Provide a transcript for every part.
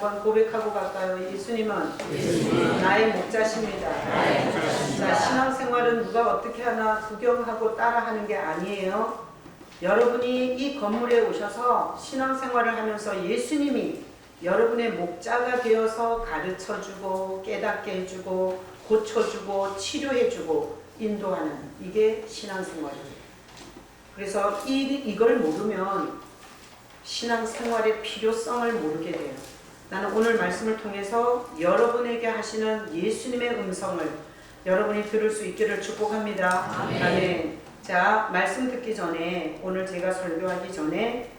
한번 고백하고 갈까요? 예수님은 나의 목자십니다. 자, 신앙생활은 누가 어떻게 하나 구경하고 따라하는 게 아니에요. 여러분이 이 건물에 오셔서 신앙생활을 하면서 예수님이 여러분의 목자가 되어서 가르쳐주고 깨닫게 해주고 고쳐주고 치료해주고 인도하는, 이게 신앙생활이에요. 그래서 이걸 모르면 신앙생활의 필요성을 모르게 돼요. 나는 오늘 말씀을 통해서 여러분에게 하시는 예수님의 음성을 여러분이 들을 수 있기를 축복합니다. 아멘. 자, 말씀 듣기 전에, 오늘 제가 설교하기 전에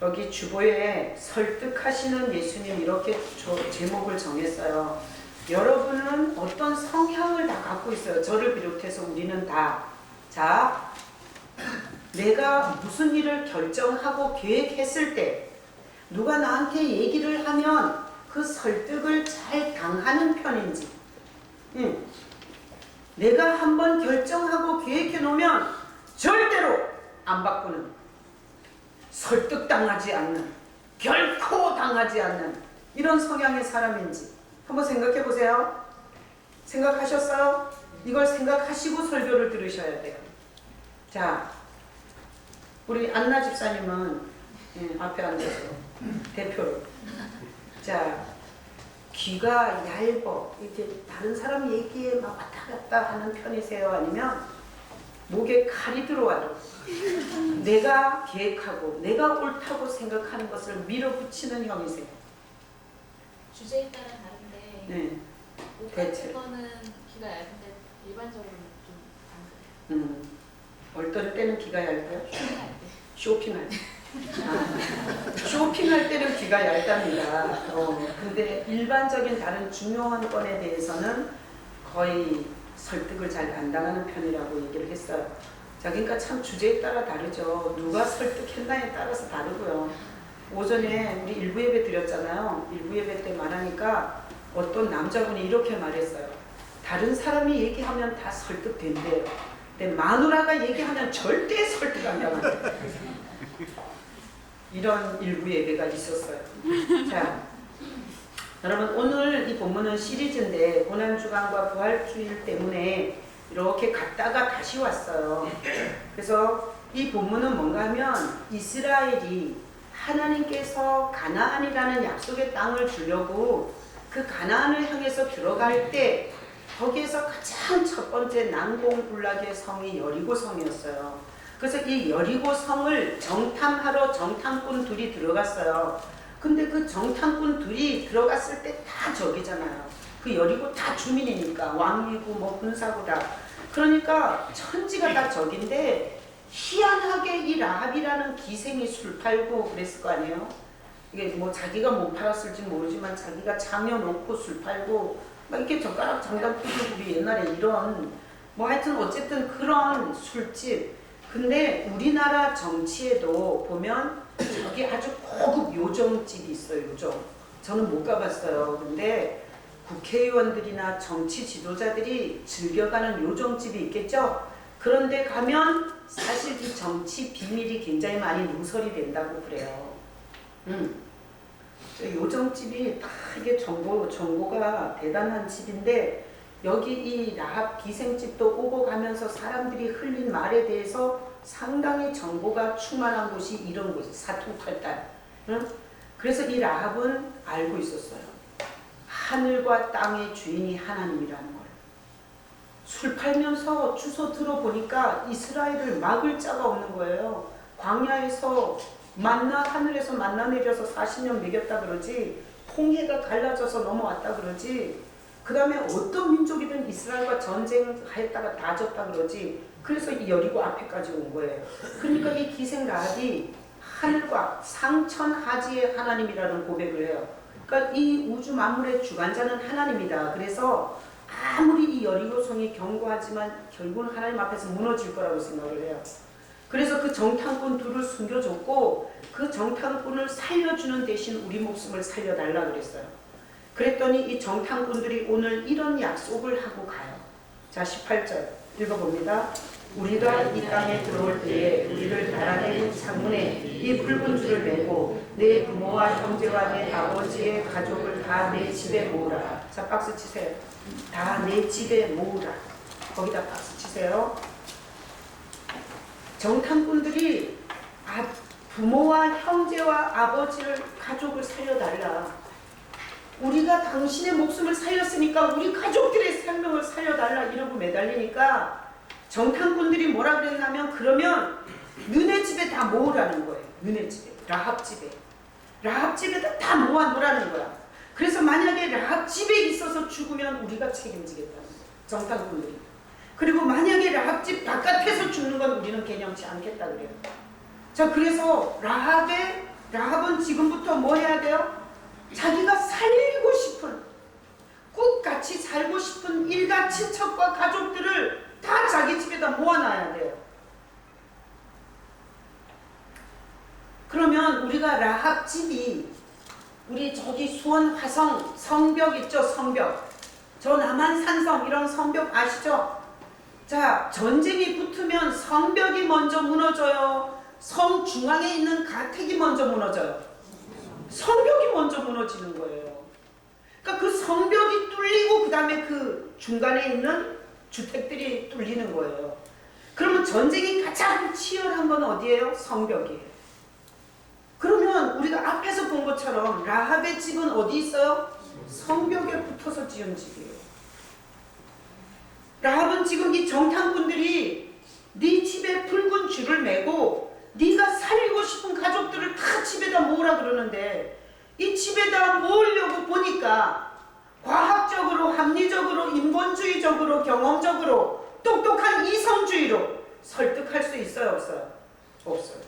여기 주보에 설득하시는 예수님, 이렇게 제목을 정했어요. 여러분은 어떤 성향을 다 갖고 있어요. 저를 비롯해서 우리는 다. 자, 내가 무슨 일을 결정하고 계획했을 때 누가 나한테 얘기를 하면 그 설득을 잘 당하는 편인지, 내가 한번 결정하고 계획해 놓으면 절대로 안 바꾸는, 설득당하지 않는, 결코 당하지 않는 이런 성향의 사람인지 한번 생각해 보세요. 생각하셨어요? 이걸 생각하시고 설교를 들으셔야 돼요. 자, 우리 안나 집사님은 앞에 앉아서 대표로. 자, 귀가 얇어, 이렇게 다른 사람 얘기에 막 왔다 갔다 하는 편이세요? 아니면 목에 칼이 들어와도 내가 계획하고 내가 옳다고 생각하는 것을 밀어붙이는 형이세요? 주제에 따라 다른데, 네. 옷 대체. 같은 거는 귀가 얇은데 일반적으로는 좀 안 그래요. 어떨 때는 귀가 얇아요? 쇼핑할 때. 쇼핑할 때. 쇼핑할 때는 귀가 얇답니다. 근데 일반적인 다른 중요한 건에 대해서는 거의 설득을 잘 안 당하는 편이라고 얘기를 했어요. 자, 그러니까 참 주제에 따라 다르죠. 누가 설득했나에 따라서 다르고요. 오전에 우리 일부 예배 드렸잖아요. 일부 예배 때 말하니까 어떤 남자분이 이렇게 말했어요. 다른 사람이 얘기하면 다 설득된대요. 근데 마누라가 얘기하면 절대 설득 안 당한대요. 이런 일부 예배가 있었어요. 자, 여러분, 오늘 이 본문은 시리즈인데 고난주간과 부활주일 때문에 이렇게 갔다가 다시 왔어요. 그래서 이 본문은 뭔가 하면 이스라엘이 하나님께서 가나안이라는 약속의 땅을 주려고 그 가나안을 향해서 들어갈 때 거기에서 가장 첫 번째 난공불락의 성이 여리고성이었어요. 그래서 이 여리고성을 정탐하러 정탐꾼 둘이 들어갔어요. 근데 그 정탐꾼 둘이 들어갔을 때 다 적이잖아요. 그 여리고 다 주민이니까 왕이고 뭐 군사고 다. 그러니까 천지가 다 적인데 희한하게 이 라합이라는 기생이 술 팔고 그랬을 거 아니에요. 이게 뭐 자기가 못 팔았을지 모르지만 자기가 장여 놓고 술 팔고 막 이렇게 젓가락 장단 피고 우리 옛날에 이런 뭐 하여튼 어쨌든 그런 술집. 근데 우리나라 정치에도 보면 저기 아주 고급 요정집이 있어요. 요정. 저는 못 가봤어요. 근데 국회의원들이나 정치 지도자들이 즐겨가는 요정집이 있겠죠. 그런데 가면 사실 이 정치 비밀이 굉장히 많이 누설이 된다고 그래요. 요정집이 다 이게 정보가 대단한 집인데, 여기 이 라합 기생집도 오고 가면서 사람들이 흘린 말에 대해서 상당히 정보가 충만한 곳이 이런 곳이 사통팔달. 그래서 이 라합은 알고 있었어요. 하늘과 땅의 주인이 하나님이라는 걸. 술 팔면서 주소 들어보니까 이스라엘을 막을 자가 없는 거예요. 광야에서 하늘에서 만나 내려서 40년 먹였다 그러지, 홍해가 갈라져서 넘어왔다 그러지, 그 다음에 어떤 민족이든 이스라엘과 전쟁했다가 다 졌다 그러지. 그래서 이 여리고 앞에까지 온 거예요. 그러니까 이 기생 라합이 하늘과 상천하지의 하나님이라는 고백을 해요. 그러니까 이 우주 만물의 주관자는 하나님이다. 그래서 아무리 이 여리고성이 견고하지만 결국은 하나님 앞에서 무너질 거라고 생각을 해요. 그래서 그 정탐꾼 둘을 숨겨줬고 그 정탐꾼을 살려주는 대신 우리 목숨을 살려달라 그랬어요. 그랬더니 이 정탐꾼들이 오늘 이런 약속을 하고 가요. 자, 18절 읽어봅니다. 우리가 이 땅에 들어올 때에 우리를 달아내린 창문에 이 붉은 줄을 메고 내 부모와 형제와 내 아버지의 가족을 다 내 집에 모으라. 자, 박수 치세요. 다 내 집에 모으라. 거기다 박수 치세요. 정탐꾼들이 부모와 형제와 아버지를 가족을 살려달라. 우리가 당신의 목숨을 살렸으니까 우리 가족들의 생명을 살려달라 이러고 매달리니까 정탐꾼들이 뭐라 그랬냐면 그러면 너네 집에 다 모으라는 거예요. 너네 집에. 라합 집에. 라합 집에다 다 모아놓으라는 거야. 그래서 만약에 라합 집에 있어서 죽으면 우리가 책임지겠다는 거예요. 정탐꾼들이. 그리고 만약에 라합 집 바깥에서 죽는 건 우리는 개념치 않겠다 그래요. 자, 그래서 라합은 지금부터 뭐 해야 돼요? 자기가 살고 싶은, 끝같이 살고 싶은 일가 친척과 가족들을 다 자기 집에다 모아놔야 돼요. 그러면 우리가 라합 집이 우리 저기 수원 화성 성벽 있죠? 성벽. 저 남한 산성 이런 성벽 아시죠? 자, 전쟁이 붙으면 성벽이 먼저 무너져요? 성 중앙에 있는 가택이 먼저 무너져요? 성벽이 먼저 무너지는 거예요. 그러니까 그 성벽이 뚫리고 그 다음에 그 중간에 있는 주택들이 뚫리는 거예요. 그러면 전쟁이 가장 치열한 건 어디예요? 성벽이에요. 그러면 우리가 앞에서 본 것처럼 라합의 집은 어디 있어요? 성벽에 붙어서 지은 집이에요. 라합은 지금 이 정탐꾼들이 네 집에 붉은 줄을 메고 네가 살리고 싶은 가족들을 다 집에다 모으라 그러는데 이 집에다 모으려고 보니까 과학적으로, 합리적으로, 인본주의적으로, 경험적으로, 똑똑한 이성주의로 설득할 수 있어요? 없어요? 없어요.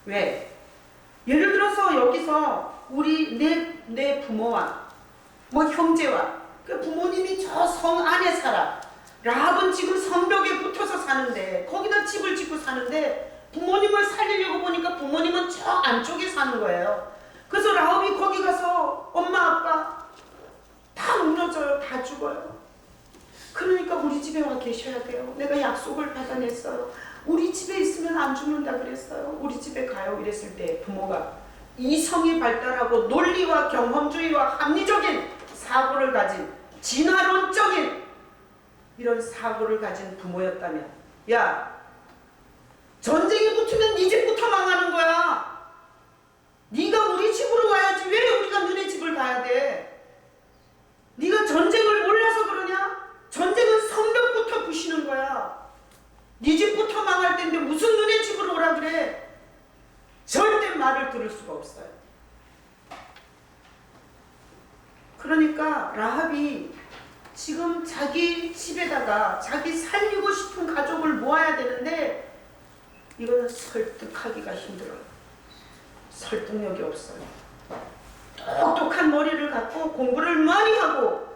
왜? 예를 들어서 여기서 우리 내 부모와 뭐 형제와 그 부모님이 저 성 안에 살아. 라합은 지금 성벽에 붙어서 사는데 거기다 집을 짓고 사는데 부모님을 살리려고 보니까 부모님은 저 안쪽에 사는 거예요. 그래서 라합이 거기 가서 엄마 아빠 다 무너져요. 다 죽어요. 그러니까 우리 집에 와 계셔야 돼요. 내가 약속을 받아냈어요. 우리 집에 있으면 안 죽는다 그랬어요. 우리 집에 가요 이랬을 때 부모가 이성이 발달하고 논리와 경험주의와 합리적인 사고를 가진 진화론적인 이런 사고를 가진 부모였다면 야, 전쟁이 붙으면 네 집부터 망하는 거야. 네가 우리 집으로 와야지 왜 우리가 너네 집을 가야 돼? 네가 전쟁을 몰라서 그러냐? 전쟁은 성벽부터 부시는 거야. 네 집부터 망할 텐데 무슨 너네 집으로 오라 그래? 절대 말을 들을 수가 없어요. 그러니까 라합이 지금 자기 집에다가 자기 살리고 싶은 가족을 모아야 되는데 이거는 설득하기가 힘들어요. 설득력이 없어요. 똑똑한 머리를 갖고 공부를 많이 하고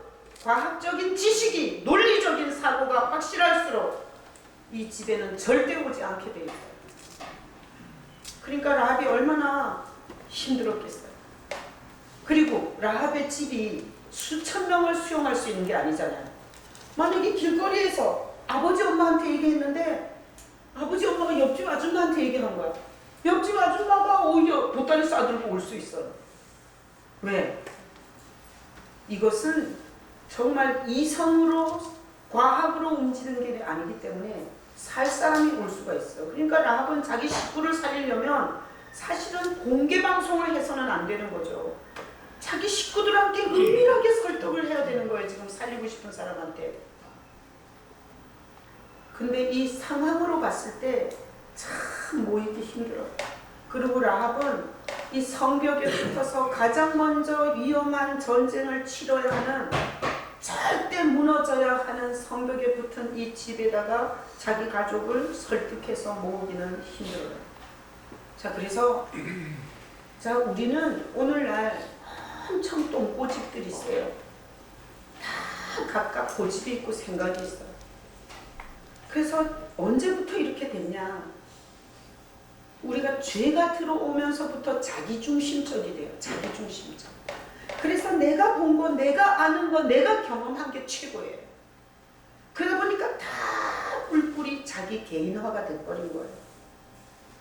과학적인 지식이 논리적인 사고가 확실할수록 이 집에는 절대 오지 않게 돼 있어요. 그러니까 라합이 얼마나 힘들었겠어요. 그리고 라합의 집이 수천 명을 수용할 수 있는 게 아니잖아요. 만약에 길거리에서 아버지 엄마한테 얘기했는데 아버지 엄마가 옆집 아줌마한테 얘기한 거야. 옆집 아줌마가 오히려 보따리 싸들고 올 수 있어요. 왜? 이것은 정말 이성으로 과학으로 움직이는 게 아니기 때문에 살 사람이 올 수가 있어요. 그러니까 라합은 자기 식구를 살리려면 사실은 공개 방송을 해서는 안 되는 거죠. 자기 식구들한테 은밀하게 설득을 해야 되는 거예요. 지금 살리고 싶은 사람한테. 근데 이 상황으로 봤을 때 참 모이기 힘들어요. 그리고 라합은 이 성벽에 붙어서 가장 먼저 위험한 전쟁을 치러야 하는 절대 무너져야 하는 성벽에 붙은 이 집에다가 자기 가족을 설득해서 모으기는 힘들어요. 자, 그래서 자, 우리는 오늘날 엄청 똥꼬집들이 있어요. 다 각각 고집이 있고 생각이 있어요. 그래서 언제부터 이렇게 됐냐? 우리가 죄가 들어오면서부터 자기중심적이 돼요. 자기중심적. 그래서 내가 본 거, 내가 아는 거, 내가 경험한 게 최고예요. 그러다 보니까 다 불이 자기 개인화가 돼버린 거예요.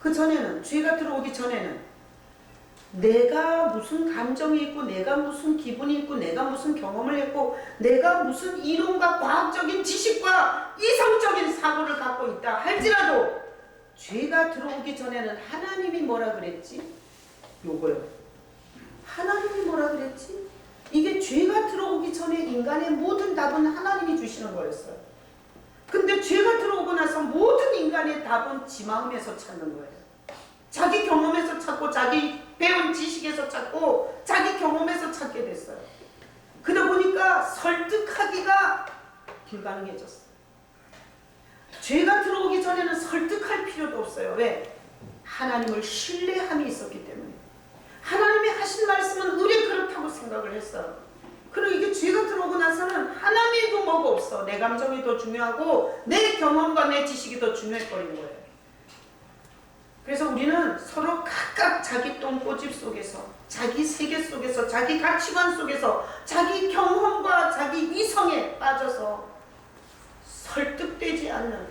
그 전에는, 죄가 들어오기 전에는 내가 무슨 감정이 있고, 내가 무슨 기분이 있고, 내가 무슨 경험을 했고, 내가 무슨 이론과 과학적인 지식과 이성적인 사고를 갖고 있다 할지라도, 죄가 들어오기 전에는 하나님이 뭐라 그랬지? 요거요. 하나님이 뭐라 그랬지? 이게 죄가 들어오기 전에 인간의 모든 답은 하나님이 주시는 거였어요. 근데 죄가 들어오고 나서 모든 인간의 답은 지 마음에서 찾는 거예요. 자기 경험에서 찾고, 자기 배운 지식에서 찾고, 자기 경험에서 찾게 됐어요. 그러다 보니까 설득하기가 불가능해졌어요. 죄가 들어오기 전에는 설득할 필요도 없어요. 왜? 하나님을 신뢰함이 있었기 때문에. 하나님이 하신 말씀은 의뢰 그렇다고 생각을 했어요. 그리고 이게 죄가 들어오고 나서는 하나님도 뭐가 없어. 내 감정이 더 중요하고 내 경험과 내 지식이 더 중요해버린 거예요. 그래서 우리는 서로 각각 자기 똥꼬집 속에서, 자기 세계 속에서, 자기 가치관 속에서, 자기 경험과 자기 이성에 빠져서 설득되지 않는,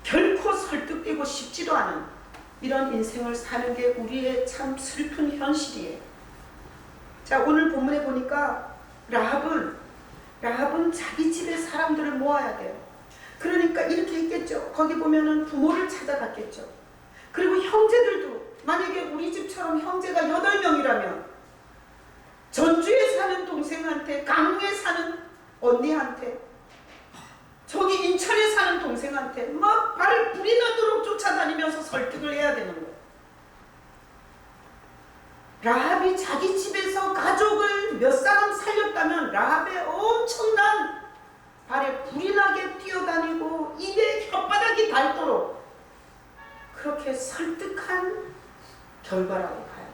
결코 설득되고 싶지도 않은 이런 인생을 사는 게 우리의 참 슬픈 현실이에요. 자, 오늘 본문에 보니까 라합은 자기 집에 사람들을 모아야 돼요. 그러니까 이렇게 했겠죠. 거기 보면은 부모를 찾아갔겠죠. 그리고 형제들도, 만약에 우리 집처럼 형제가 8명이라면 전주에 사는 동생한테, 강릉에 사는 언니한테, 저기 인천에 사는 동생한테 막 발 불이 나도록 쫓아다니면서 설득을 해야 되는 거예요. 라합이 자기 집에서 가족을 몇 사람 살렸다면 라합의 엄청난 발에 불이 나게 뛰어다니고 입에 혓바닥이 닳도록 그렇게 설득한 결과라고 봐요.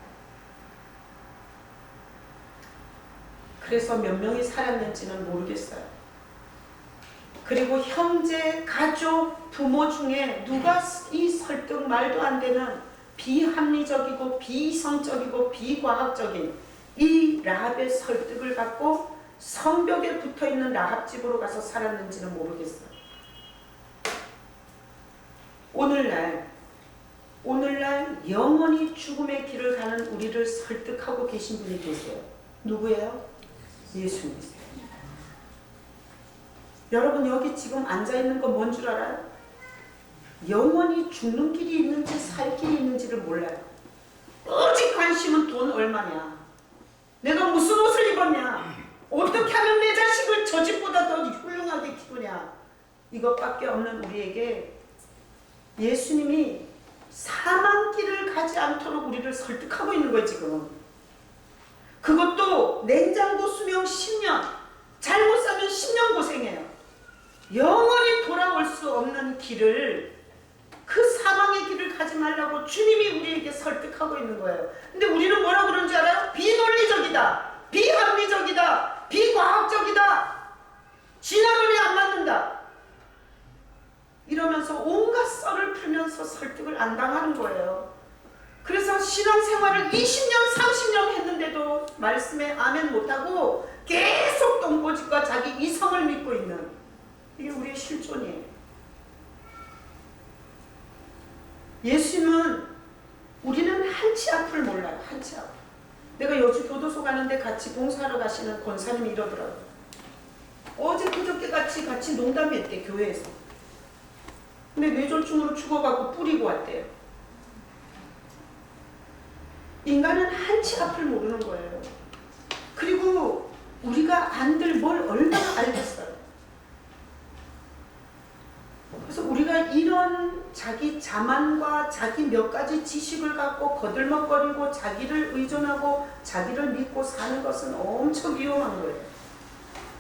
그래서 몇 명이 살았는지는 모르겠어요. 그리고 형제, 가족, 부모 중에 누가 이 설득 말도 안 되는 비합리적이고 비이성적이고 비과학적인 이 라합의 설득을 받고 성벽에 붙어있는 라합 집으로 가서 살았는지는 모르겠어요. 오늘날 영원히 죽음의 길을 가는 우리를 설득하고 계신 분이 계세요. 누구예요? 예수님이세요. 여러분, 여기 지금 앉아있는 건 뭔 줄 알아요? 영원히 죽는 길이 있는지 살 길이 있는지를 몰라요. 오직 관심은 돈 얼마냐, 내가 무슨 옷을 입었냐, 어떻게 하면 내 자식을 저 집보다 더 훌륭하게 키우냐, 이것밖에 없는 우리에게 예수님이 사망길을 가지 않도록 우리를 설득하고 있는 거예요. 지금 그것도 냉장고 수명 10년, 잘못 사면 10년 고생해요. 영원히 돌아올 수 없는 길을, 그 사망의 길을 가지 말라고 주님이 우리에게 설득하고 있는 거예요. 근데 우리는 뭐라고 그러는지 알아요? 비논리적이다, 비합리적이다, 비과학적이다, 진화론이 안 맞는다, 이러면서 온갖 썰을 풀면서 설득을 안 당하는 거예요. 그래서 신앙생활을 20년, 30년 했는데도 말씀에 아멘 못하고 계속 똥꼬집과 자기 이성을 믿고 있는, 이게 우리의 실존이에요. 예수님은, 우리는 한치 앞을 몰라요. 한치 앞. 내가 여주 교도소 가는데 같이 봉사하러 가시는 권사님이 이러더라고요. 어제 그저께 같이 농담했대, 교회에서. 근데 뇌졸중으로 죽어가고 뿌리고 왔대요. 인간은 한치 앞을 모르는 거예요. 그리고 우리가 안들 뭘 얼마나 알겠어요. 그래서 우리가 이런 자기 자만과 자기 몇 가지 지식을 갖고 거들먹거리고 자기를 의존하고 자기를 믿고 사는 것은 엄청 위험한 거예요.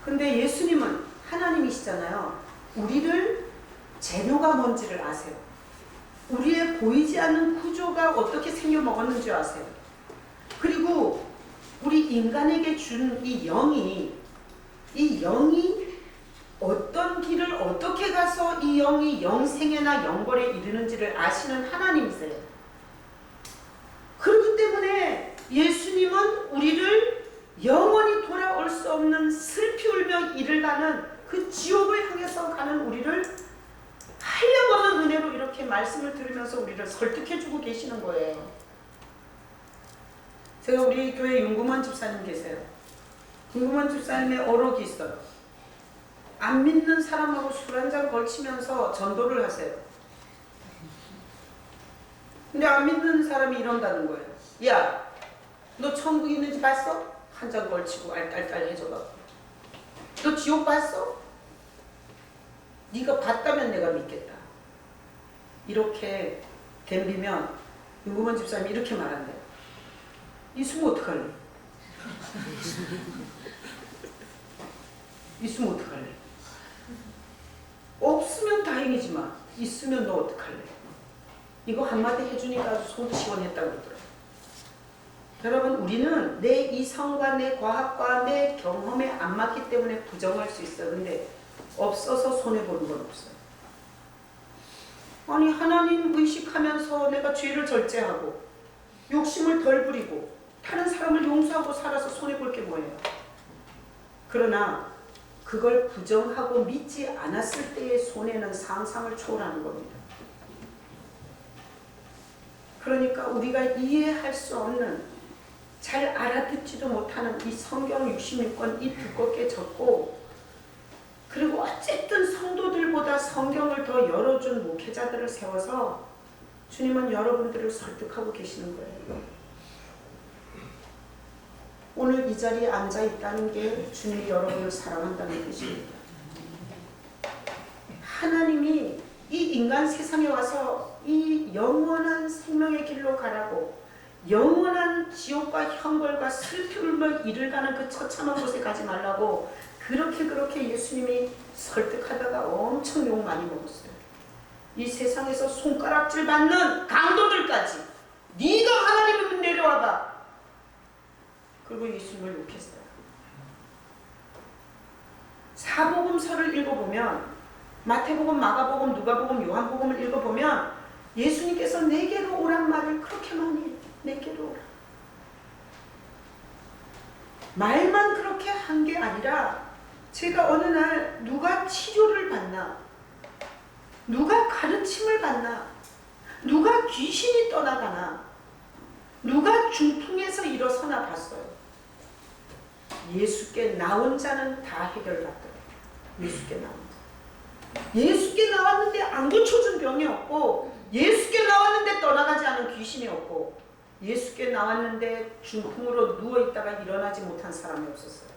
근데 예수님은 하나님이시잖아요. 우리를 재료가 뭔지를 아세요. 우리의 보이지 않는 구조가 어떻게 생겨먹었는지 아세요. 그리고 우리 인간에게 준 이 영이 어떤 길을 어떻게 가서 이 영이 영생애나 영벌에 이르는지를 아시는 하나님이세요. 그렇기 때문에 예수님은 우리를 영원히 돌아올 수 없는 슬피 울며 이를 가는 그 지옥을 향해서 가는 우리를 말씀을 들으면서 우리를 설득해주고 계시는 거예요. 제가 우리 교회 윤구만 집사님 계세요. 윤구만 집사님의 어록이 있어요. 안 믿는 사람하고 술 한잔 걸치면서 전도를 하세요. 근데 안 믿는 사람이 이런다는 거예요. 야, 너 천국 있는지 봤어? 한 잔 걸치고 알딸딸 해줘봐. 너 지옥 봤어? 네가 봤다면 내가 믿겠다. 이렇게 덤비면 윤구만 집사님이 이렇게 말한대요. 있으면 어떡할래? 있으면 어떡할래? 없으면 다행이지만 있으면 너 어떡할래? 이거 한마디 해주니까 아주 속 시원했다고 그러더라고요. 여러분, 우리는 내 이성과 내 과학과 내 경험에 안 맞기 때문에 부정할 수 있어요. 근데 없어서 손해보는 건 없어요. 아니, 하나님 의식하면서 내가 죄를 절제하고 욕심을 덜 부리고 다른 사람을 용서하고 살아서 손해볼 게 뭐예요? 그러나 그걸 부정하고 믿지 않았을 때의 손해는 상상을 초월하는 겁니다. 그러니까 우리가 이해할 수 없는, 잘 알아듣지도 못하는 이 성경 66권 이 두껍게 적고, 그리고 어쨌든 성도들보다 성경을 더 열어준 목회자들을 세워서 주님은 여러분들을 설득하고 계시는 거예요. 오늘 이 자리에 앉아 있다는 게 주님이 여러분을 사랑한다는 뜻입니다. 하나님이 이 인간 세상에 와서 이 영원한 생명의 길로 가라고, 영원한 지옥과 형벌과 슬픔을 이를 가는 그 처참한 곳에 가지 말라고 그렇게 예수님이 설득하다가 엄청 욕 많이 먹었어요. 이 세상에서 손가락질 받는 강도들까지 네가 하나님이면 내려와봐. 그리고 예수님을 욕했어요. 사복음서를 읽어보면, 마태복음, 마가복음, 누가복음, 요한복음을 읽어보면 예수님께서 내게로 오란 말을 그렇게 많이 해요. 내게로 오라. 말만 그렇게 한 게 아니라, 제가 어느 날 누가 치료를 받나, 누가 가르침을 받나, 누가 귀신이 떠나가나, 누가 중풍에서 일어서나 봤어요. 예수께 나온 자는 다 해결받더라고요. 예수께 나온 자. 예수께 나왔는데 안 고쳐준 병이 없고, 예수께 나왔는데 떠나가지 않은 귀신이 없고, 예수께 나왔는데 중풍으로 누워있다가 일어나지 못한 사람이 없었어요.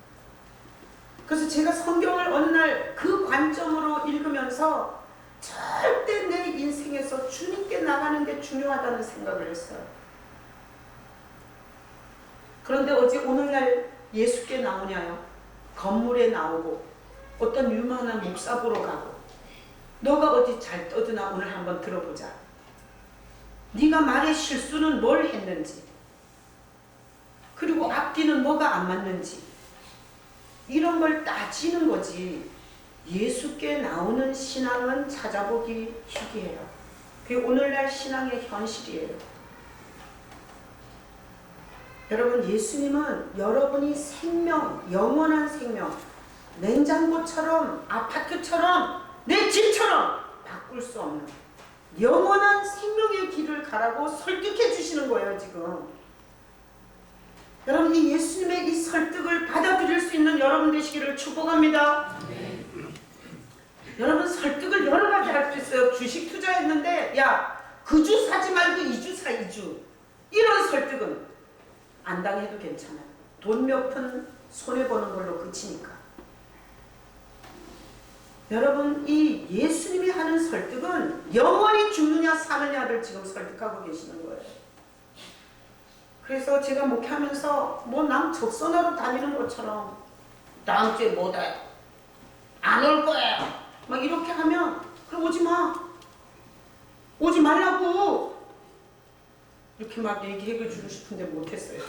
그래서 제가 성경을 어느 날 그 관점으로 읽으면서 절대 내 인생에서 주님께 나가는 게 중요하다는 생각을 했어요. 그런데 오늘날 예수께 나오냐요? 건물에 나오고 어떤 유명한 목사 보러 가고, 너가 어디 잘 떠드나 오늘 한번 들어보자. 네가 말의 실수는 뭘 했는지, 그리고 앞뒤는 뭐가 안 맞는지, 이런 걸 따지는 거지. 예수께 나오는 신앙은 찾아보기 희귀해요. 그게 오늘날 신앙의 현실이에요. 여러분, 예수님은 여러분이 생명, 영원한 생명, 냉장고처럼, 아파트처럼, 내 집처럼 바꿀 수 없는 영원한 생명의 길을 가라고 설득해 주시는 거예요, 지금. 여러분, 이 예수님의 이 설득을 받아들일 수 있는 여러분 되시기를 축복합니다. 네. 여러분, 설득을 여러 가지 할 수 있어요. 주식 투자했는데, 야, 그 주 사지 말고 2주 사, 2주. 이런 설득은 안 당해도 괜찮아요. 돈 몇 푼 손해보는 걸로 그치니까. 여러분, 이 예수님이 하는 설득은 영원히 죽느냐 사느냐를 지금 설득하고 계시는 거예요. 그래서 제가 목회하면서 뭐 남 적선하러 다니는 것처럼 다음 주에 뭐다, 안 올 거야, 막 이렇게 하면, 그럼 오지 마, 오지 말라고 이렇게 막 얘기해 주고 싶은데 못했어요.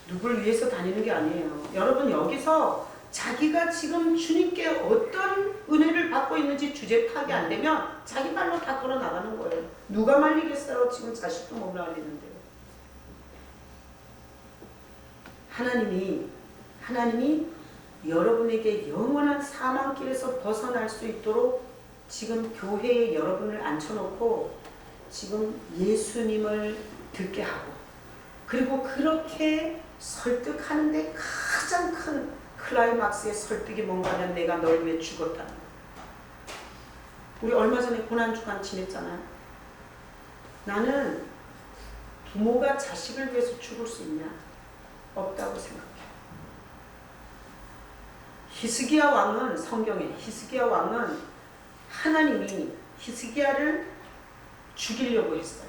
누굴 위해서 다니는 게 아니에요. 여러분, 여기서 자기가 지금 주님께 어떤 은혜를 받고 있는지 주제 파악이 안 되면 자기 발로 다 걸어 나가는 거예요. 누가 말리겠어요? 지금 자식도 못 말리는데요. 하나님이 여러분에게 영원한 사망길에서 벗어날 수 있도록 지금 교회에 여러분을 앉혀놓고 지금 예수님을 듣게 하고 그리고 그렇게 설득하는데 가장 큰 클라이막스의 설득이 뭔가면 내가 널 위해 죽었다는 거예요. 우리 얼마 전에 고난주간 지냈잖아요. 나는 부모가 자식을 위해서 죽을 수 있냐? 없다고 생각해요. 히스기야 왕은 성경에 히스기야 왕은 하나님이 히스기야를 죽이려고 했어요.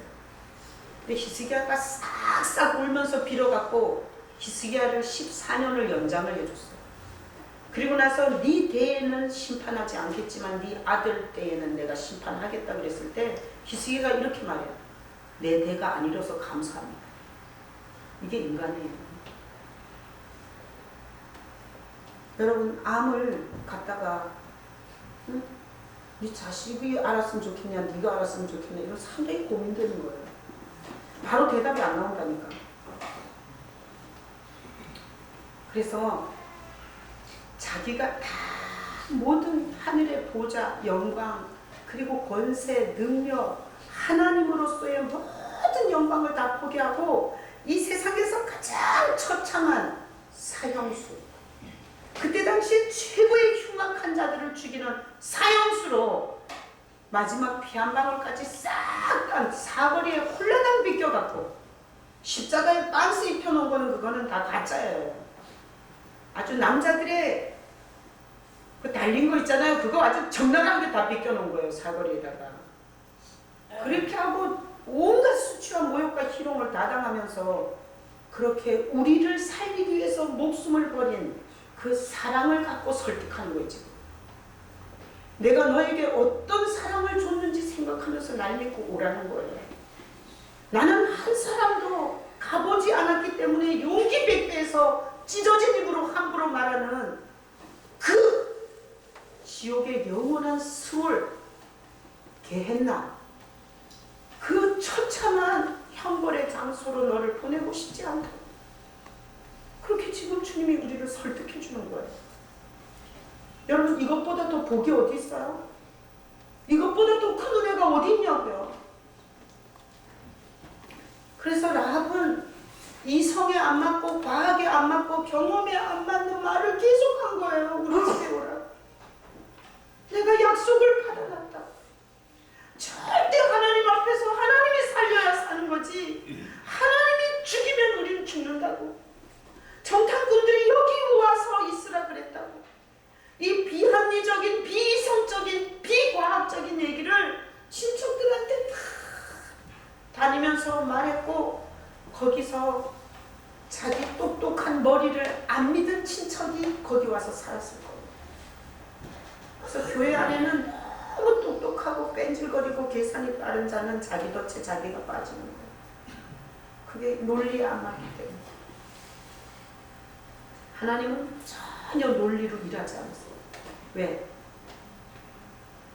근데 히스기야가 싹싹 울면서 빌어갖고 히스기야를 14년을 연장을 해줬어요. 그리고 나서 네 대에는 심판하지 않겠지만 네 아들 때에는 내가 심판하겠다 그랬을 때 히스기야가 이렇게 말해요. 내 대가 아니라서 감사합니다. 이게 인간이에요. 여러분 암을 갖다가 응? 네 자식이 알았으면 좋겠냐 네가 알았으면 좋겠냐 이런 상당히 고민되는 거예요. 바로 대답이 안 나온다니까. 그래서 자기가 다 모든 하늘의 보좌, 영광, 그리고 권세, 능력, 하나님으로서의 모든 영광을 다 포기하고 이 세상에서 가장 처참한 사형수, 그때 당시에 최고의 흉악한 자들을 죽이는 사형수로 마지막 피 한 방울까지 싹 사거리에 홀라당 비껴갖고 십자가에 빤스 입혀놓은 거는 그거는 다 가짜예요. 아주 남자들의 그 달린 거 있잖아요. 그거 아주 적나라하게 다 비껴놓은 거예요. 사거리에다가. 그렇게 하고 온갖 수치와 모욕과 희롱을 다 당하면서 그렇게 우리를 살리기 위해서 목숨을 버린 그 사랑을 갖고 설득하는 거예요. 지금. 내가 너에게 어떤 사랑을 줬는지 생각하면서 날 믿고 오라는 거예요. 나는 한 사람도 가보지 않았기 때문에 용기 백배에서 찢어진 입으로 함부로 말하는 그 지옥의 영원한 수월 게헨나, 그 처참한 형벌의 장소로 너를 보내고 싶지 않다. 그렇게 지금 주님이 우리를 설득해 주는 거예요. 여러분 이것보다 더 복이 어디 있어요? 이것보다 더 큰 은혜가 어디 있냐고요. 그래서 라합은 이성에 안 맞고 과학에 안 맞고 경험에 안 맞는 말을 계속한 거예요. 우리 집에 오라. 내가 약속을 받아놨다. 절대 하나님 앞에서 하나님이 살려야 사는 거지. 하나님이 죽이면 우리는 죽는다고. 정탐꾼들이 여기 와서 있으라 그랬다고. 이 비합리적인, 비이성적인, 비과학적인 얘기를 친척들한테 다 다니면서 말했고 거기서 자기 똑똑한 머리를 안 믿은 친척이 거기 와서 살았을 거예요. 그래서 교회 안에는 너무 똑똑하고 뺀질거리고 계산이 빠른 자는 자기 덫에 자기가 빠지는 거예요. 그게 논리에 안 맞기 때문에. 하나님은 전혀 논리로 일하지 않았어요. 왜?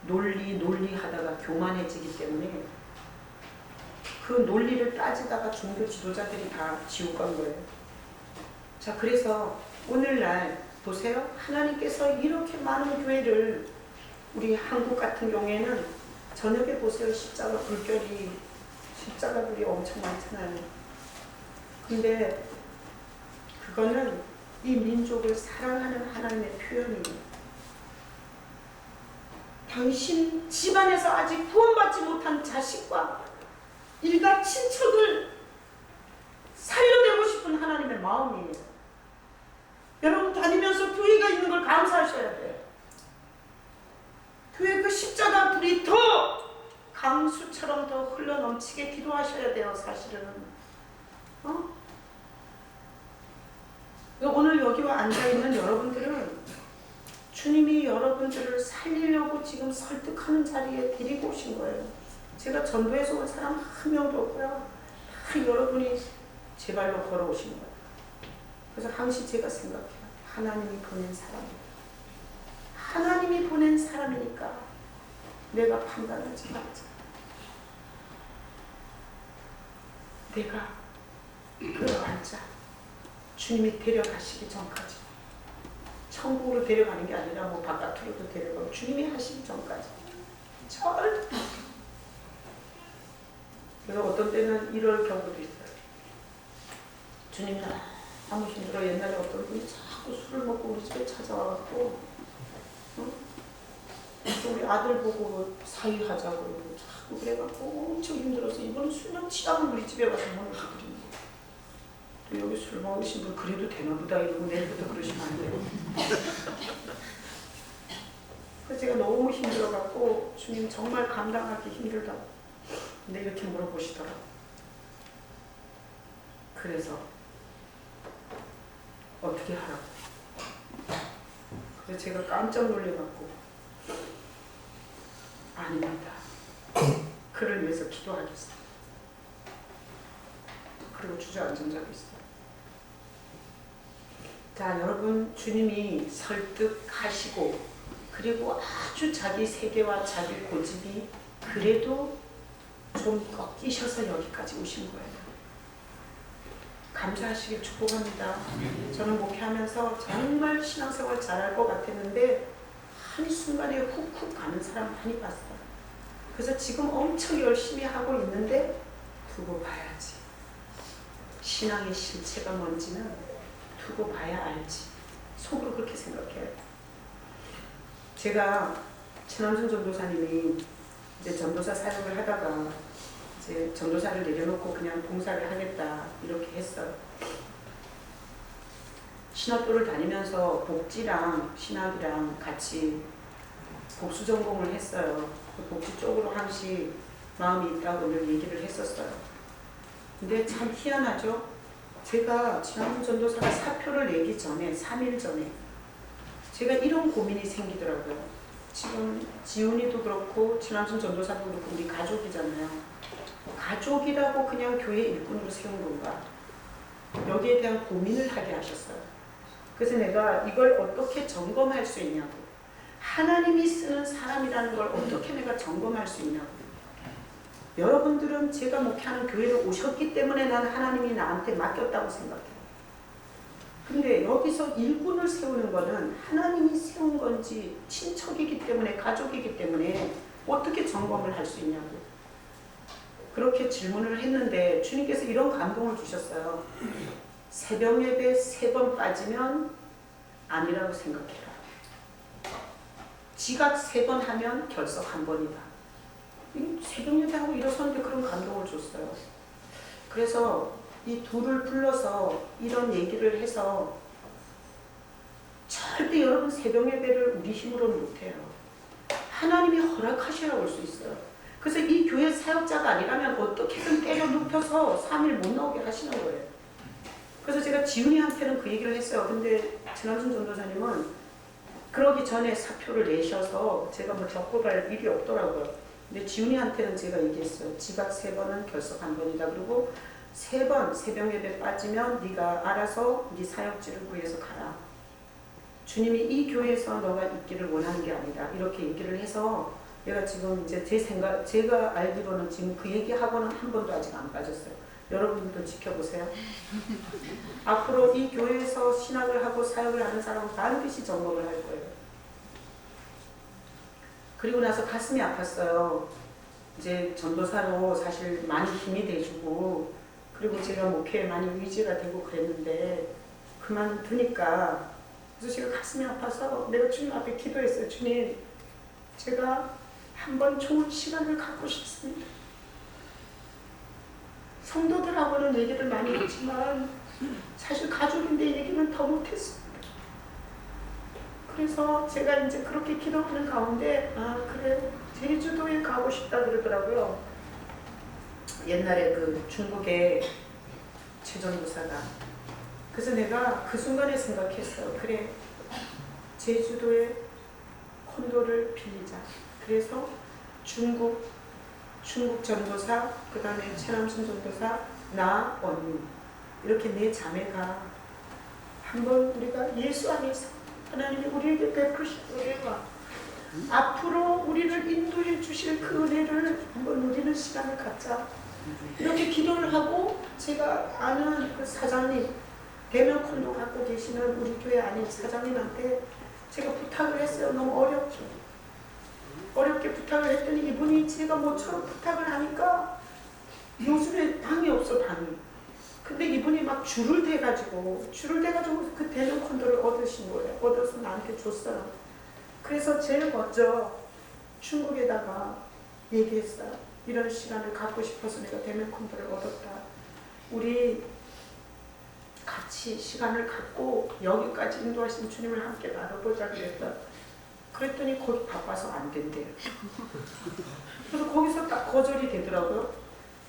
논리 하다가 교만해지기 때문에 그 논리를 따지다가 종교 지도자들이 다 지옥 간 거예요. 자, 그래서 오늘날 보세요. 하나님께서 이렇게 많은 교회를, 우리 한국 같은 경우에는 저녁에 보세요. 십자가 불결이, 십자가들이 엄청 많잖아요. 근데 그거는 이 민족을 사랑하는 하나님의 표현이에요. 당신 집안에서 아직 구원받지 못한 자식과 일가 친척을 살려내고 싶은 하나님의 마음이에요. 여러분 다니면서 교회가 있는 걸 감사하셔야 돼요. 교회 그 십자가 불이 더 강수처럼 더 흘러넘치게 기도하셔야 돼요. 사실은. 오늘 여기 와 앉아있는 여러분들은 주님이 여러분들을 살리려고 지금 설득하는 자리에 데리고 오신 거예요. 제가 전도에서 온 사람 한 명도 없고요. 다 여러분이 제 발로 걸어오신 거예요. 그래서 항시 제가 생각해요. 하나님이 보낸 사람이에요. 하나님이 보낸 사람이니까 내가 판단하지 말자. 내가 끌어안자. 주님이 데려가시기 전까지. 천국으로 데려가는 게 아니라 뭐 바깥으로도 데려가고 주님이 하시기 전까지 절대. 그래서 어떤 때는 이럴 경우도 있어요. 주님 나 너무 힘들어. 옛날에 어떤 분이 자꾸 술을 먹고 우리 집에 찾아와갖고 우리 아들 보고 사위하자고 그러고 자꾸 그래갖고 엄청 힘들어서 이번에 술만 취하고 우리 집에 와서 문을 두드리는 거예요. 여기 술 먹으신 분 그래도 되나 보다 이러고 내일부터 그러시면 안 돼요. 그래서 제가 너무 힘들어갖고 주님 정말 감당하기 힘들다. 근데 이렇게 물어보시더라고요. 그래서 어떻게 하라고. 그래서 제가 깜짝 놀래갖고 아닙니다. 그를 위해서 기도하겠습니다. 그리고 주저앉은 적이 있어요. 자, 여러분 주님이 설득하시고 그리고 아주 자기 세계와 자기 고집이 그래도 좀 꺾이셔서 여기까지 오신 거예요. 감사하시길 축복합니다. 저는 목회하면서 정말 신앙생활 잘할 것 같았는데 한순간에 훅훅 가는 사람 많이 봤어요. 그래서 지금 엄청 열심히 하고 있는데 두고 봐야지. 신앙의 실체가 뭔지는 두고 봐야 알지. 속으로 그렇게 생각해요. 제가 최남순 전도사님이 이제 전도사 사역을 하다가 이제 전도사를 내려놓고 그냥 봉사를 하겠다 이렇게 했어요. 신학교를 다니면서 복지랑 신학이랑 같이 복수 전공을 했어요. 그 복지 쪽으로 항시 마음이 있다고 늘 얘기를 했었어요. 근데 참 희한하죠. 제가 지난번 전도사가 사표를 내기 전에 3일 전에 제가 이런 고민이 생기더라고요. 지금 지훈이도 그렇고 지난번 전도사도 그렇고 우리 가족이잖아요. 가족이라고 그냥 교회 일꾼으로 세운 건가? 여기에 대한 고민을 하게 하셨어요. 그래서 내가 이걸 어떻게 점검할 수 있냐고. 하나님이 쓰는 사람이라는 걸 어떻게 내가 점검할 수 있냐고. 여러분들은 제가 목회하는 교회를 오셨기 때문에 나는 하나님이 나한테 맡겼다고 생각해요. 근데 여기서 일꾼을 세우는 거는 하나님이 세운 건지 친척이기 때문에 가족이기 때문에 어떻게 점검을 할 수 있냐고. 그렇게 질문을 했는데 주님께서 이런 감동을 주셨어요. 새벽 예배 3번 빠지면 아니라고 생각해라. 지각 3번 하면 결석 1번이다. 새벽 예배하고 일어섰는데 그런 감동을 줬어요. 그래서 이 둘을 불러서 이런 얘기를 해서 절대 여러분 새벽 예배를 우리 힘으로는 못해요. 하나님이 허락하셔야 올 수 있어요. 그래서 이 교회 사역자가 아니라면 어떻게든 때려 눕혀서 3일 못 나오게 하시는 거예요. 그래서 제가 지훈이한테는 그 얘기를 했어요. 근데 전남순 전도사님은 그러기 전에 사표를 내셔서 제가 뭐 겪어갈 일이 없더라고요. 근데 지훈이한테는 제가 얘기했어요. 지각 3번은 결석 1번이다. 그리고 3번 새벽 예배 빠지면 네가 알아서 네 사역지를 구해서 가라. 주님이 이 교회에서 너가 있기를 원하는 게 아니다. 이렇게 얘기를 해서 내가 지금 이제 제가 알기로는 지금 그 얘기하고는 한 번도 아직 안 빠졌어요. 여러분들도 지켜보세요. 앞으로 이 교회에서 신학을 하고 사역을 하는 사람은 반드시 점검을 할 거예요. 그리고 나서 가슴이 아팠어요. 이제 전도사로 사실 많이 힘이 돼주고 그리고 제가 목회에 많이 의지가 되고 그랬는데 그만두니까 그래서 제가 가슴이 아파서 내가 주님 앞에 기도했어요. 주님, 제가 한번 좋은 시간을 갖고 싶습니다. 성도들하고는 얘기를 많이 했지만 사실 가족인데 얘기는 더 못했습니다. 그래서 제가 이제 그렇게 기도하는 가운데 그래 제주도에 가고 싶다 그러더라고요. 옛날에 그 중국의 최전도사가. 그래서 내가 그 순간에 생각했어요. 그래 제주도에 콘도를 빌리자. 그래서 중국 전도사, 그 다음에 최남순 전도사, 나, 언니 이렇게 4자매가 한번 우리가 예수 안에서 하나님이 우리에게 베푸신 은혜와 앞으로 우리를 인도해 주실 그 은혜를 한번 누리는 시간을 갖자. 이렇게 기도를 하고 제가 아는 그 사장님, 대면 콘도 갖고 계시는 우리 교회 아닌 사장님한테 제가 부탁을 했어요. 너무 어렵죠. 어렵게 부탁을 했더니 이분이 제가 모처럼 부탁을 하니까 요즘에 방이 없어, 방이. 근데 이분이 막 줄을 대가지고 그 대면 콘도를 얻으신 거예요. 얻어서 나한테 줬어요. 그래서 제일 먼저 중국에다가 얘기했어요. 이런 시간을 갖고 싶어서 내가 대면 콘도를 얻었다. 우리 같이 시간을 갖고 여기까지 인도하신 주님을 함께 나눠보자 그랬다. 그랬더니 거기 바빠서 안 된대요. 그래서 거기서 딱 거절이 되더라고요.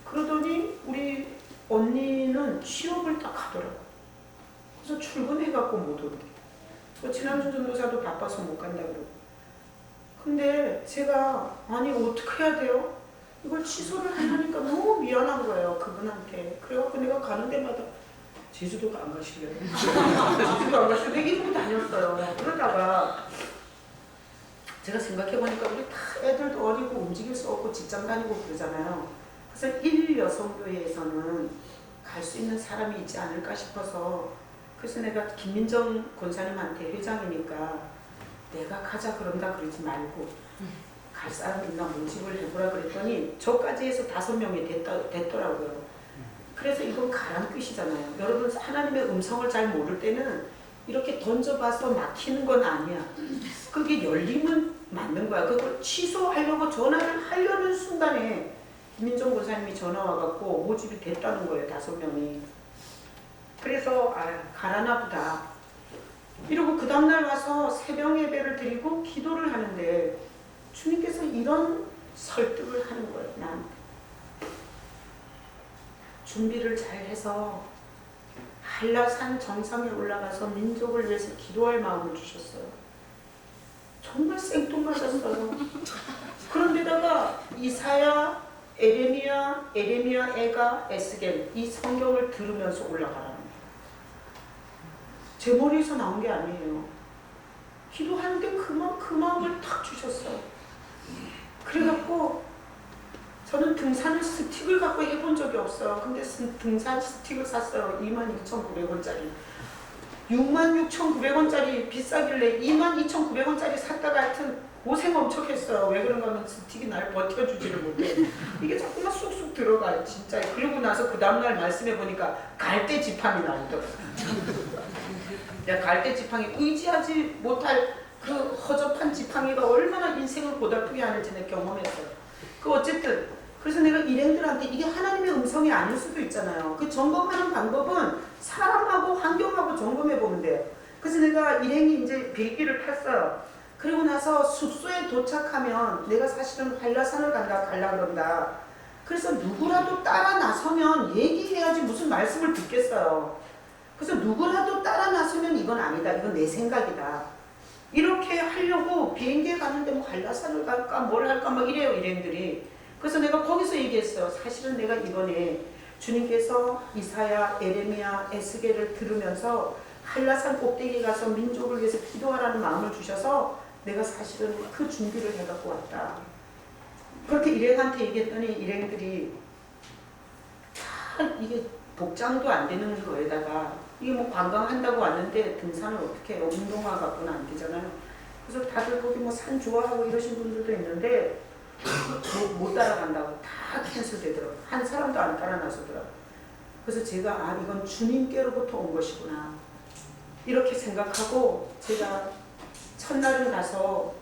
그러더니 우리 언니는 취업을 딱 하더라고요. 그래서 출근해갖고 못 온대. 지난주 전도사도 바빠서 못 간다 그러고. 근데 제가 아니 어떻게 해야 돼요? 이걸 취소를 하려니까 너무 미안한 거예요, 그분한테. 그래갖고 내가 가는 데마다 제주도가 안 가실래요? 제주도 안 가실래요? 내가 이러고 다녔어요. 그러다가 제가 생각해보니까 우리 다 애들도 어리고 움직일 수 없고 직장 다니고 그러잖아요. 그래서 1여성교회에서는 갈 수 있는 사람이 있지 않을까 싶어서, 그래서 내가 김민정 권사님한테 회장이니까 내가 가자 그런다 그러지 말고 갈 사람 있나 모집을 해보라 그랬더니 저까지 해서 5명이 됐더라고요. 그래서 이건 가란 뜻이잖아요. 여러분, 하나님의 음성을 잘 모를 때는 이렇게 던져봐서 막히는 건 아니야. 그게 열리면 맞는 거야. 그걸 취소하려고 전화를 하려는 순간에 김민정 권사님이 전화 와갖고 모집이 됐다는 거예요, 5명이. 그래서 가라나 보다. 이러고 그 다음날 와서 새벽 예배를 드리고 기도를 하는데 주님께서 이런 설득을 하는 거예요, 나한테. 준비를 잘 해서 한라산 정상에 올라가서 민족을 위해서 기도할 마음을 주셨어요. 정말 생뚱맞았어요. 그런데다가 이사야, 에레미야, 에가, 에스겔 이 성경을 들으면서 올라가라는 거예요. 제 머리에서 나온 게 아니에요. 기도하는데 그 마음을 탁 주셨어요. 그래갖고 저는 등산을 스틱을 갖고 해본 적이 없어요. 근데 등산 스틱을 샀어요. 22,900원짜리. 66,900원짜리 비싸길래 22,900원짜리 샀다가 하여튼 고생 엄청 했어요. 왜 그런가 하면 스틱이 날 버텨주지를 못해. 이게 자꾸만 쑥쑥 들어가요, 진짜. 그러고 나서 그 다음날 말씀해보니까 갈대 지팡이 나오더라고요. 내가 갈대 지팡이 의지하지 못할 그 허접한 지팡이가 얼마나 인생을 고달프게 하는지 내가 경험했어요. 어쨌든 그래서 내가 일행들한테 이게 하나님의 음성이 아닐 수도 있잖아요. 그 점검하는 방법은 사람하고 환경하고 점검해 보면 돼요. 그래서 내가 일행이 이제 비행기를 탔어요. 그리고 나서 숙소에 도착하면 내가 사실은 한라산을 갈라 그런다. 그래서 누구라도 따라 나서면 얘기해야지 무슨 말씀을 듣겠어요. 그래서 누구라도 따라 나서면 이건 아니다. 이건 내 생각이다. 이렇게 하려고 비행기에 가는데 뭐 한라산을 갈까 뭘 할까 막 이래요, 일행들이. 그래서 내가 거기서 얘기했어요. 사실은 내가 이번에 주님께서 이사야, 에레미야, 에스겔을 들으면서 한라산 꼭대기에 가서 민족을 위해서 기도하라는 마음을 주셔서 내가 사실은 그 준비를 해갖고 왔다. 그렇게 일행한테 얘기했더니 일행들이 다 이게 복장도 안 되는 거에다가 이게 뭐 관광한다고 왔는데 등산을 어떻게 해요? 운동화 갖고는 안 되잖아요. 그래서 다들 거기 뭐 산 좋아하고 이러신 분들도 있는데 못 따라간다고 다 캔슬되더라고요. 한 사람도 안 따라 나서더라고요. 그래서 제가 이건 주님께로부터 온 것이구나 이렇게 생각하고 제가 첫날은 가서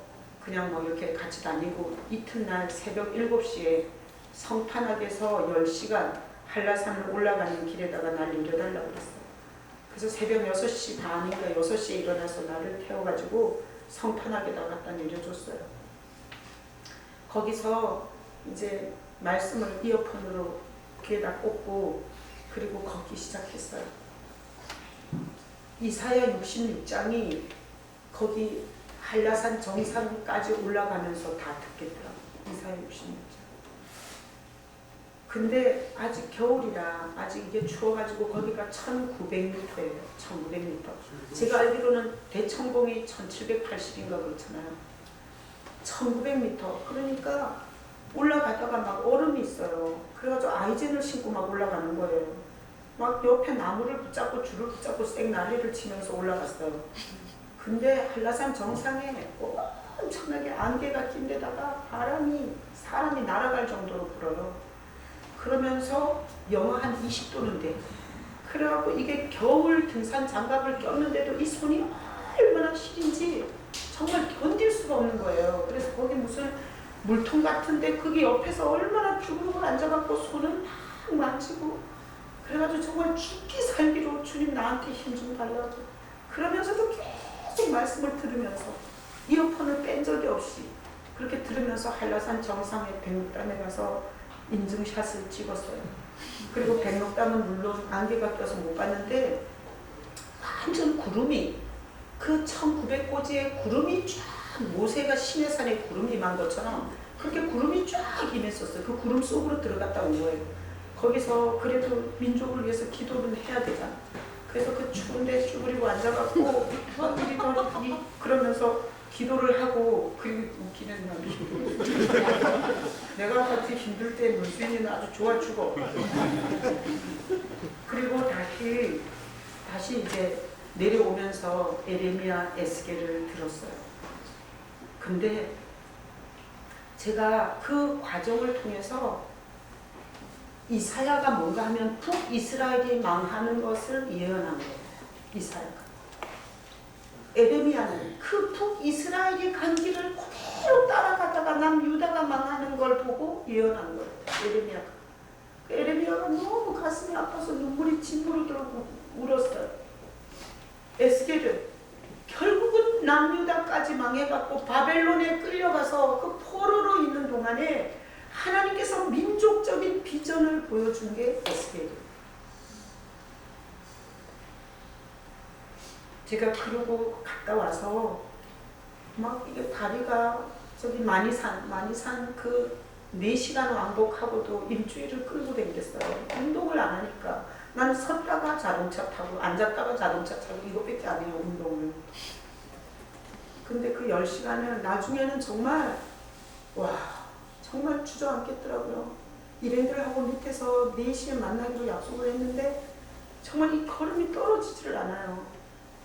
그냥 뭐 이렇게 같이 다니고 이튿날 새벽 7시에 성탄악에서 10시간 한라산을 올라가는 길에다가 날 내려달라고 그랬어요. 그래서 새벽 6시 반인가 6시에 일어나서 나를 태워가지고 성탄악에다 갖다 내려줬어요. 거기서 이제 말씀을 이어폰으로 귀에다 꽂고 그리고 걷기 시작했어요. 이사야 66장이 거기 한라산 정상까지 올라가면서 다 듣겠더라고요. 이사야 66장. 근데 아직 겨울이라 아직 이게 추워가지고 거기가 1900m예요. 1900m. 제가 알기로는 대청봉이 1780인가 그렇잖아요. 1900m. 그러니까 올라가다가 막 얼음이 있어요. 그래가지고 아이젠을 신고 막 올라가는 거예요. 막 옆에 나무를 붙잡고 줄을 붙잡고 쌩 난리를 치면서 올라갔어요. 근데 한라산 정상에 엄청나게 안개가 낀 데다가 사람이 날아갈 정도로 불어요. 그러면서 영하 한 20도는 돼. 그래갖고 이게 겨울 등산 장갑을 꼈는데도 이 손이 얼마나 시린지 정말 견딜 수가 없는 거예요. 그래서 거기 무슨 물통 같은데 거기 옆에서 얼마나 쭈그르고 앉아갖고 손은 막 만지고 그래가지고 정말 죽기 살기로 주님 나한테 힘 좀 달라고 그러면서도 계속 말씀을 들으면서 이어폰을 뺀 적이 없이 그렇게 들으면서 한라산 정상에 백록담에 가서 인증샷을 찍었어요. 그리고 백록담은 물론 안개가 껴서 못 봤는데 완전 구름이 그 1900고지에 구름이 쫙 모세가 시내산에 구름이 임한 것처럼 그렇게 구름이 쫙 임했었어요. 그 구름 속으로 들어갔다 온 거예요. 거기서 그래도 민족을 위해서 기도는 해야 되잖아. 그래서 그 추운데 쭈그리고 앉아갖고 그러면서 기도를 하고 그리고 웃기는 놈이 내가 같이 힘들 때 문수인이는 아주 좋아 죽어. 그리고 다시 이제 내려오면서 에레미야 에스겔을 들었어요. 근데 제가 그 과정을 통해서 이사야가 뭔가 하면 북이스라엘이 망하는 것을 예언한 거예요. 이사야가. 에레미야는 그 북이스라엘이 간 길을 그대로 따라가다가 남유다가 망하는 걸 보고 예언한 거예요. 에레미야가 너무 가슴이 아파서 눈물이 진물로 들고 울었어요. 에스겔은 결국은 남유다까지 망해갖고 바벨론에 끌려가서 그 포로로 있는 동안에 하나님께서 민족적인 비전을 보여준 게 에스겔이에요. 제가 그러고 갔다 와서 막 이게 다리가 저기 많이산 그 4시간 왕복하고도 일주일을 끌고 다녔어요. 운동을 안 하니까. 나는 섰다가 자동차 타고 앉았다가 자동차 타고 이것밖에 안 해요, 운동을. 근데 그 10시간을 나중에는 정말 정말 주저앉겠더라고요. 일행들하고 밑에서 4시에 만나기로 약속을 했는데 정말 이 걸음이 떨어지지를 않아요.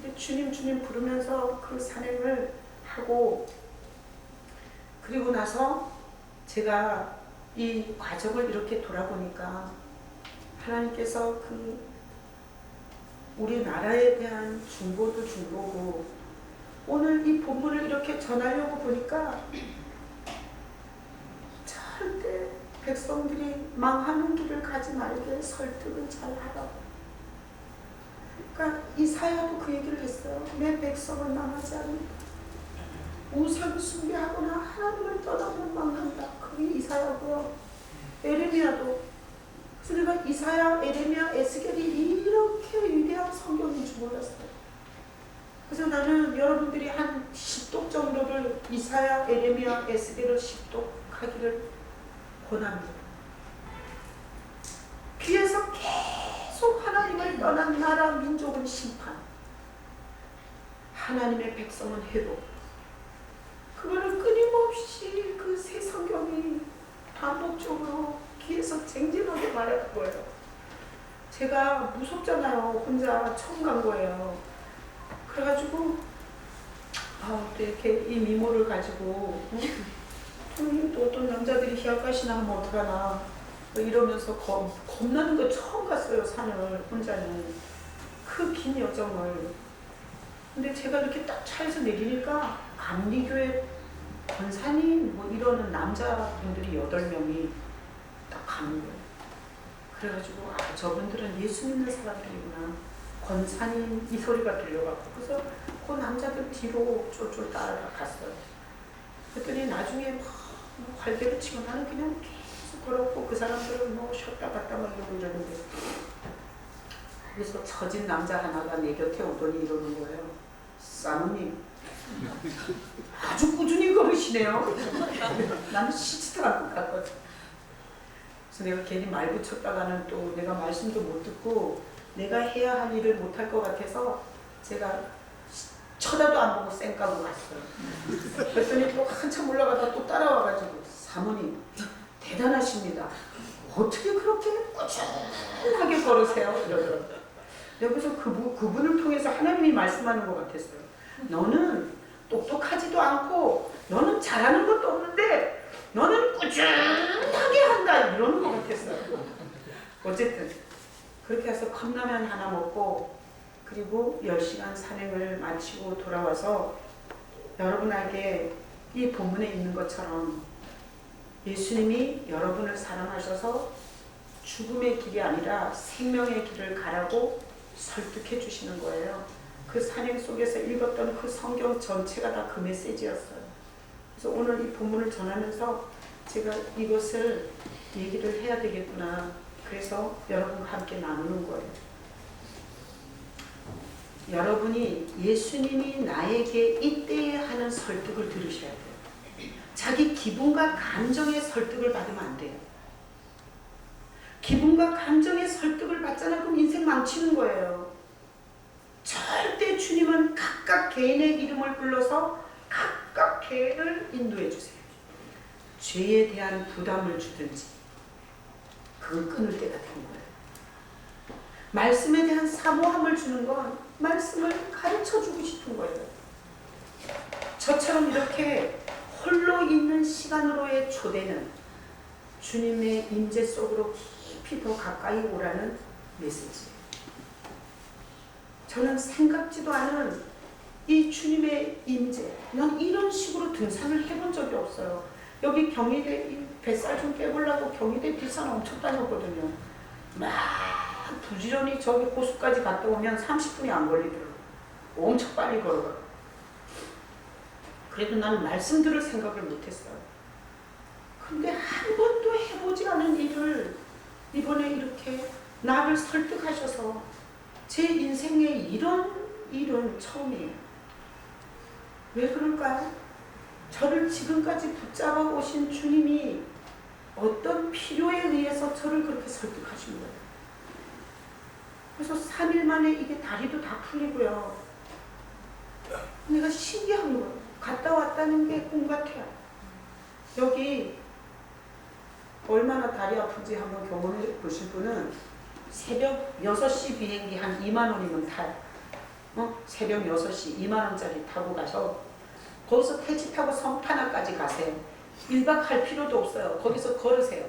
근데 주님 부르면서 그 산행을 하고 그리고 나서 제가 이 과정을 이렇게 돌아보니까 하나님께서 그 우리나라에 대한 중보도 중보고 오늘 이 본문을 이렇게 전하려고 보니까 절대 백성들이 망하는 길을 가지 말게 설득을 잘 하라고. 그러니까 이사야도 그 얘기를 했어요. 내 백성은 망하지 않는다. 우상 숭배하거나 하나님을 떠나면 망한다. 그게 이사야고요. 에레미야도. 그래서 내가 이사야, 에레미야, 에스겔이 이렇게 위대한 성경인 줄 몰랐어요. 그래서 나는 여러분들이 한 10독 정도를 이사야, 에레미야, 에스겔을 10독 하기를 권합니다. 귀에서 계속 하나님을 떠난 나라 민족은 심판, 하나님의 백성은 회복. 그거를 끊임없이 그 새 성경이 반복적으로 귀에서 쟁쟁하게 말할 거예요. 제가 무섭잖아요. 혼자 처음 간 거예요. 그래가지고 또 이렇게 이 미모를 가지고 또 어떤 남자들이 희약하시나 하면 어떡하나 이러면서 겁나는 거 처음 갔어요. 산을 혼자는 그 긴 여정을. 근데 제가 이렇게 딱 차에서 내리니까 감리교회 권사님 이러는 남자분들이 8명이 딱 가는 거예요. 그래가지고 저분들은 예수 믿는 사람들이구나. 권사님 이 소리가 들려갖고 그래서 그 남자들 뒤로 쫄쫄 따라갔어요. 그랬더니 나중에 막 활개를 치고 나는 그냥 계속 걸었고 그 사람들은 쉬었다 갔다 막 이러고 이러는데 그래서 처진 남자 하나가 내 곁에 오더니 이러는 거예요. 사모님 아주 꾸준히 걸으시네요. 나는 시지도 않고 갔거든. 그래서 내가 괜히 말 붙였다가는 또 내가 말씀도 못 듣고 내가 해야 할 일을 못 할 것 같아서 제가 쳐다도 안 보고 쌩까고 갔어요. 그랬더니 또 한참 올라가다 또 따라와가지고 사모님 대단하십니다. 어떻게 그렇게 꾸준하게 걸으세요? 이러더라고요. 여기서 그분을 통해서 하나님이 말씀하는 것 같았어요. 너는 똑똑하지도 않고 너는 잘하는 것도 없는데 너는 꾸준하게 한다 이러는 것 같았어요. 어쨌든 그렇게 해서 컵라면 하나 먹고 그리고 10시간 산행을 마치고 돌아와서 여러분에게 이 본문에 있는 것처럼 예수님이 여러분을 사랑하셔서 죽음의 길이 아니라 생명의 길을 가라고 설득해 주시는 거예요. 그 산행 속에서 읽었던 그 성경 전체가 다 그 메시지였어요. 그래서 오늘 이 본문을 전하면서 제가 이것을 얘기를 해야 되겠구나. 그래서 여러분과 함께 나누는 거예요. 여러분이 예수님이 나에게 이때에 하는 설득을 들으셔야 돼요. 자기 기분과 감정의 설득을 받으면 안 돼요. 기분과 감정의 설득을 받잖아. 그럼 인생 망치는 거예요. 절대 주님은 각각 개인의 이름을 불러서 각각 개인을 인도해 주세요. 죄에 대한 부담을 주든지 그걸 끊을 때가 된 거예요. 말씀에 대한 사모함을 주는 건 말씀을 가르쳐 주고 싶은 거예요. 저처럼 이렇게 홀로 있는 시간으로의 초대는 주님의 임재 속으로 깊이 더 가까이 오라는 메시지예요. 저는 생각지도 않은 이 주님의 임재, 난 이런 식으로 등산을 해본 적이 없어요. 여기 경희대 뱃살 좀 빼보려고 경희대 뒷산 엄청 다녔거든요. 막 부지런히 저기 고수까지 갔다 오면 30분이 안 걸리더라고요. 엄청 빨리 걸어가요. 그래도 나는 말씀 들을 생각을 못했어요. 근데 한 번도 해보지 않은 일을 이번에 이렇게 나를 설득하셔서 제 인생에 이런 일은 처음이에요. 왜 그럴까요? 저를 지금까지 붙잡아 오신 주님이 어떤 필요에 의해서 저를 그렇게 설득하신 거예요. 그래서 3일 만에 이게 다리도 다 풀리고요. 내가 신기한 거예요. 갔다 왔다는 게 꿈 같아요. 여기 얼마나 다리 아픈지 한번 경험해 보실 분은 새벽 6시 비행기 한 2만 원이면 타요. 새벽 6시 2만 원짜리 타고 가서 거기서 택시 타고 성탄화까지 가세요. 1박 할 필요도 없어요. 거기서 걸으세요.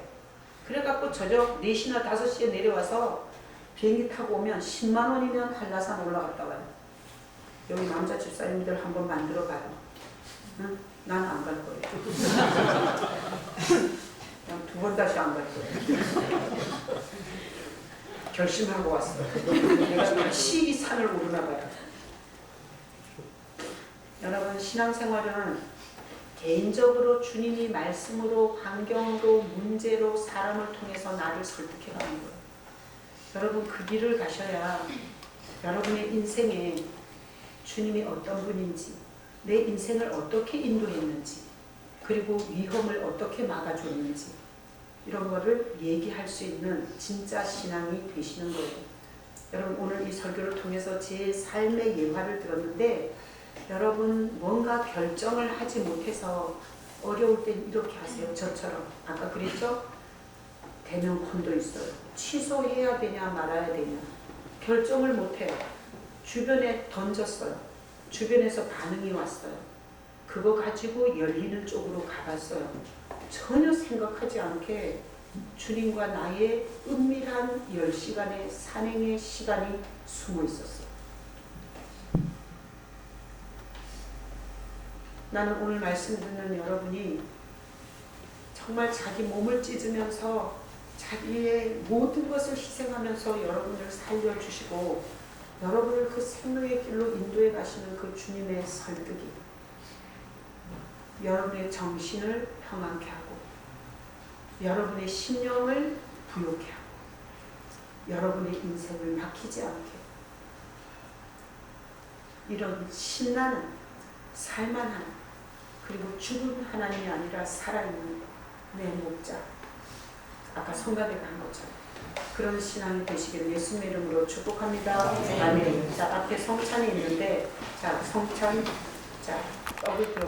그래갖고 저녁 4시나 5시에 내려와서 비행기 타고 오면 10만 원이면 한라산 올라갔다 와요. 여기 남자 집사님들 한번 만들어 봐요. 응? 난 안 갈 거예요. 그냥 2번 다시 안 갈 거예요. 결심하고 왔어. 내가 다시 이 산을 오르나 봐요. 여러분, 신앙생활은 개인적으로 주님이 말씀으로, 환경으로, 문제로, 사람을 통해서 나를 설득해 가는 거예요. 여러분, 그 길을 가셔야 여러분의 인생에 주님이 어떤 분인지, 내 인생을 어떻게 인도했는지, 그리고 위험을 어떻게 막아줬는지 이런 거를 얘기할 수 있는 진짜 신앙이 되시는 거예요. 여러분, 오늘 이 설교를 통해서 제 삶의 예화를 들었는데 여러분 뭔가 결정을 하지 못해서 어려울 땐 이렇게 하세요. 저처럼 아까 그랬죠? 대면콘도 있어요. 취소해야 되냐 말아야 되냐 결정을 못해요. 주변에 던졌어요. 주변에서 반응이 왔어요. 그거 가지고 열리는 쪽으로 가봤어요. 전혀 생각하지 않게 주님과 나의 은밀한 10시간의 산행의 시간이 숨어 있었어요. 나는 오늘 말씀 듣는 여러분이 정말 자기 몸을 찢으면서 자기의 모든 것을 희생하면서 여러분을 살려주시고 여러분을 그 생명의 길로 인도해 가시는 그 주님의 설득이 여러분의 정신을 평안케 하고 여러분의 심령을 부욕케 하고 여러분의 인생을 막히지 않게 이런 신나는 살만한 그리고 죽은 하나님이 아니라 살아있는 내 목자 아까 성가대가 한 것처럼 그런 신앙이 되시기를 예수님의 이름으로 축복합니다. 아멘. 자, 앞에 성찬이 있는데 자, 성찬 자, 떡을 들어